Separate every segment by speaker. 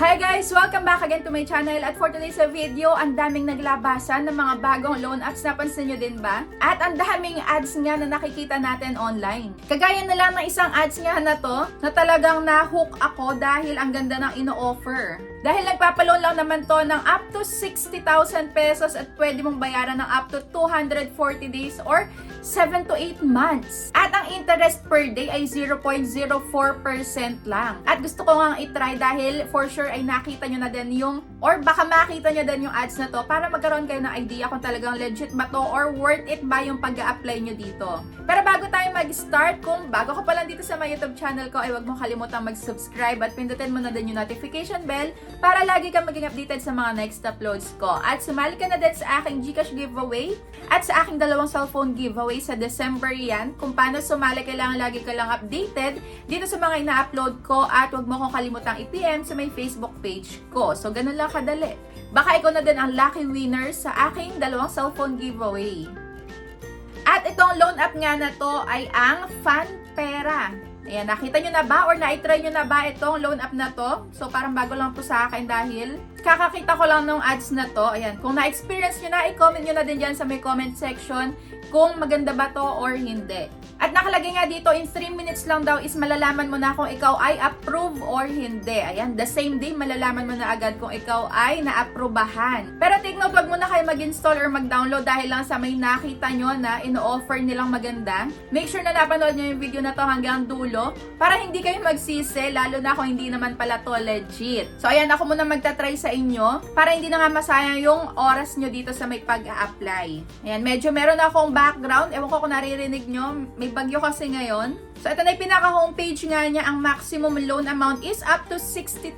Speaker 1: Hi guys! Welcome back again to my channel at for today's video, ang daming naglabasan ng mga bagong loan apps. Napansin nyo din ba? At ang daming ads nga na nakikita natin online. Kagaya na lang ng isang ads nga na to na talagang na-hook ako dahil ang ganda ng ino-offer. Dahil nagpapaloan lang naman to ng up to 60,000 pesos at pwede mong bayaran ng up to 240 days or 7 to 8 months. At ang interest per day ay 0.04% lang. At gusto ko nga i-try dahil for sure ay nakita nyo na din yung or baka makita nyo din yung ads na to para magkaroon kayo ng idea kung talagang legit ba to or worth it ba yung pag-a-apply nyo dito. Pero bago tayo mag-start, kung bago ka pa lang dito sa my YouTube channel ko ay huwag mong kalimutang mag-subscribe at pindutin mo na din yung notification bell para lagi kang maging updated sa mga next uploads ko. At sumali ka na din sa aking GCash giveaway at sa aking dalawang cellphone giveaway sa December yan. Kung paano sumali, kailangan lagi ka lang updated dito sa mga ina-upload ko at huwag mo kong kalimutang i-PM sa may Facebook page ko. So, ganun lang kadali. Baka ikaw na din ang lucky winner sa aking dalawang cellphone giveaway. At itong loan app nga na to ay ang FunPera. Ayan, nakita nyo na ba or na-try nyo na ba itong loan app na to? So, parang bago lang po sa akin dahil kakakita ko lang ng ads na to. Ayan, kung na-experience nyo na, i-comment nyo na din dyan sa may comment section kung maganda ba to or hindi. At nakalagay nga dito, in 3 minutes lang daw is malalaman mo na kung ikaw ay approve or hindi. Ayan, the same day, malalaman mo na agad kung ikaw ay na-approbahan. Pero take note, wag mo na kayo mag-install or mag-download dahil lang sa may nakita nyo na ino-offer nilang maganda. Make sure na napanood nyo yung video na to hanggang dulo para hindi kayo magsisi, lalo na kung hindi naman pala to legit. So ayan, ako muna magta-try sa inyo para hindi na nga masayang yung oras nyo dito sa may pag-a-apply. Ayan, medyo meron akong background. Ewan ko kung naririnig nyo, may bagyo kasi ngayon. So, ito na yung pinaka-homepage nga niya. Ang maximum loan amount is up to 60,000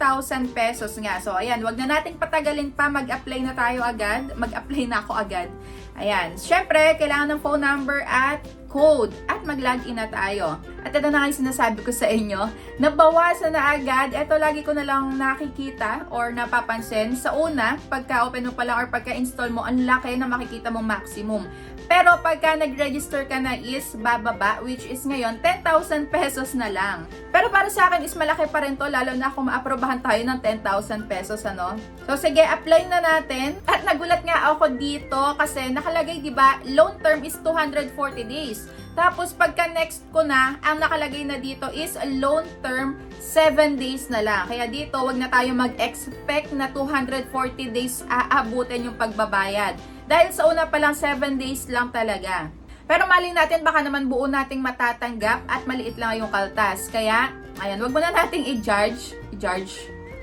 Speaker 1: pesos nga. So, ayan, wag na nating patagalin pa. Mag-apply na tayo agad. Mag-apply na ako agad. Ayan. Syempre, kailangan ng phone number at code at mag-login na tayo. At ito na nga yung sinasabi ko sa inyo, nabawasan na agad. Ito lagi ko na lang nakikita or napapansin. Sa una, pagka-open mo pa lang or pagka-install mo, ang laki na makikita mong maximum. Pero pagka nag-register ka na is bababa, which is ngayon 10,000 pesos na lang. Pero para sa akin is malaki pa rin to, lalo na kung maaprobahan tayo ng 10,000 pesos, ano? So sige, apply na natin. At nagulat nga ako dito kasi nakalagay, di ba, loan term is 240 days. Tapos pagka next ko na, ang nakalagay na dito is loan term 7 days na lang. Kaya dito, wag na tayo mag-expect na 240 days aabutin yung pagbabayad. Dahil sa una pa lang 7 days lang talaga. Pero mali natin, baka naman buo nating matatanggap at maliit lang yung kaltas. Kaya, ayan, wag mo na nating i-judge.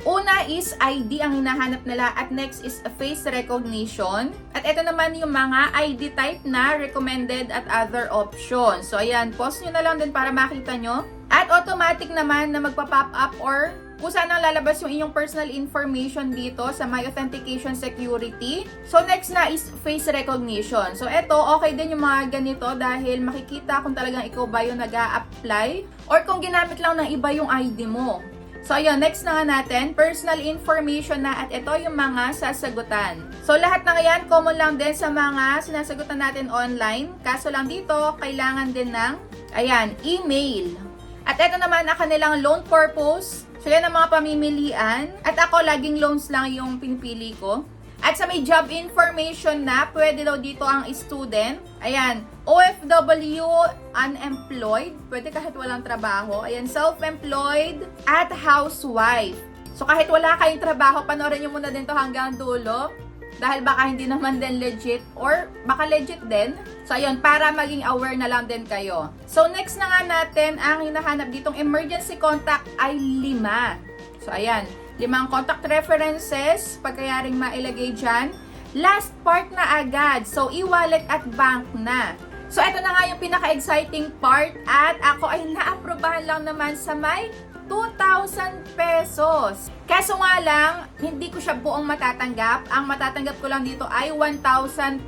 Speaker 1: Una is ID ang hinahanap nila at next is face recognition. At ito naman yung mga ID type na recommended at other options. So ayan, pause nyo na lang din para makita nyo. At automatic naman na magpa-pop up or kung saan ang lalabas yung inyong personal information dito sa My Authentication Security. So next na is face recognition. So eto, okay din yung mga ganito dahil makikita kung talagang ikaw ba yung nag-a-apply or kung ginamit lang ng iba yung ID mo. So ayun, next na nga natin, personal information na at ito yung mga sasagutan. So lahat ng yan, common lang din sa mga sinasagutan natin online. Kaso lang dito, kailangan din ng, ayan, email. At ito naman ang kanilang loan purpose. So yan ang mga pamimilian. At ako, laging loans lang yung pinipili ko. At sa may job information na, pwede daw dito ang student. Ayan, OFW, unemployed. Pwede kahit walang trabaho. Ayan, self-employed at housewife. So kahit wala kayong trabaho, panoorin nyo muna din to hanggang dulo. Dahil baka hindi naman din legit or baka legit din. So ayun, para maging aware na lang din kayo. So next na nga natin, ang hinahanap ditong emergency contact ay 5. So ayan, 5 contact references, pagkayaring mailagay dyan. Last part na agad, so e-wallet at bank na. So ito na nga yung pinaka-exciting part at ako ay naaprobahan lang naman sa may 2,000 pesos. Kaso nga lang, hindi ko siya buong matatanggap. Ang matatanggap ko lang dito ay 1,200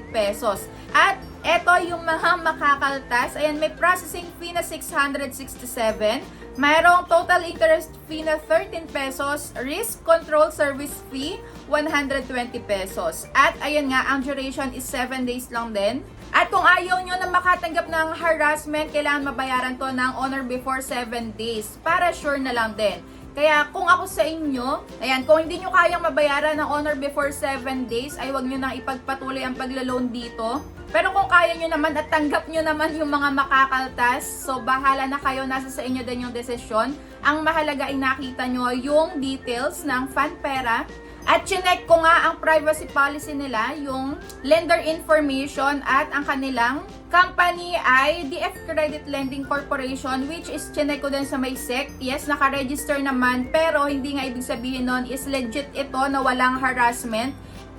Speaker 1: pesos. At eto yung mga makakaltas. Ayan, may processing fee na 667. Mayroong total interest fee na 13 pesos. Risk control service fee, 120 pesos. At ayan nga, ang duration is 7 days lang din. At kung ayaw nyo na makatanggap ng harassment, kailangan mabayaran to ng honor before 7 days para sure na lang din. Kaya kung ako sa inyo, ayan, kung hindi nyo kayang mabayaran ng honor before 7 days, ay wag nyo nang ipagpatuloy ang pagla-loan dito. Pero kung kaya nyo naman at tanggap nyo naman yung mga makakaltas, so bahala na kayo, nasa sa inyo din yung desisyon. Ang mahalaga ay nakita nyo yung details ng FunPera. At chinek ko nga ang privacy policy nila, yung lender information at ang kanilang company ay DF Credit Lending Corporation, which is chinek ko din sa may SEC. Yes, naka-register naman, pero hindi nga ibig sabihin nun is legit ito na walang harassment.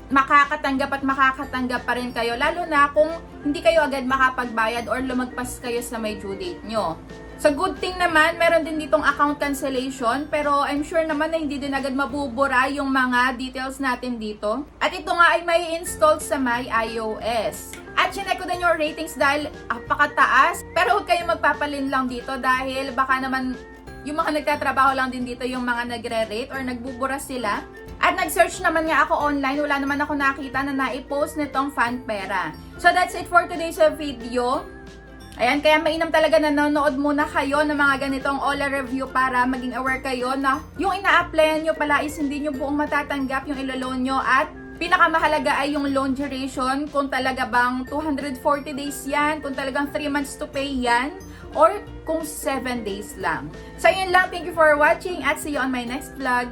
Speaker 1: Makakatanggap at makakatanggap pa rin kayo, lalo na kung hindi kayo agad makapagbayad or lumagpas kayo sa may due date nyo. Sa good thing naman, meron din ditong account cancellation, pero I'm sure naman na hindi din agad mabubura yung mga details natin dito. At ito nga ay may install sa my iOS. At chinek ko din yung ratings dahil apakataas, pero huwag kayong magpapalin lang dito dahil baka naman yung mga nagtatrabaho lang din dito yung mga nagre-rate or nagbubura sila. At nag-search naman nga ako online, wala naman ako nakita na naipost nitong FunPera. So that's it for today's video. Ayan, kaya mainam talaga na nanonood muna kayo ng mga ganitong OLA review para maging aware kayo na yung ina-applyan nyo pala is hindi nyo buong matatanggap yung ilo-loan nyo, at pinakamahalaga ay yung loan duration, kung talaga bang 240 days yan, kung talagang 3 months to pay yan, or kung 7 days lang. So yun lang, thank you for watching at see you on my next vlog.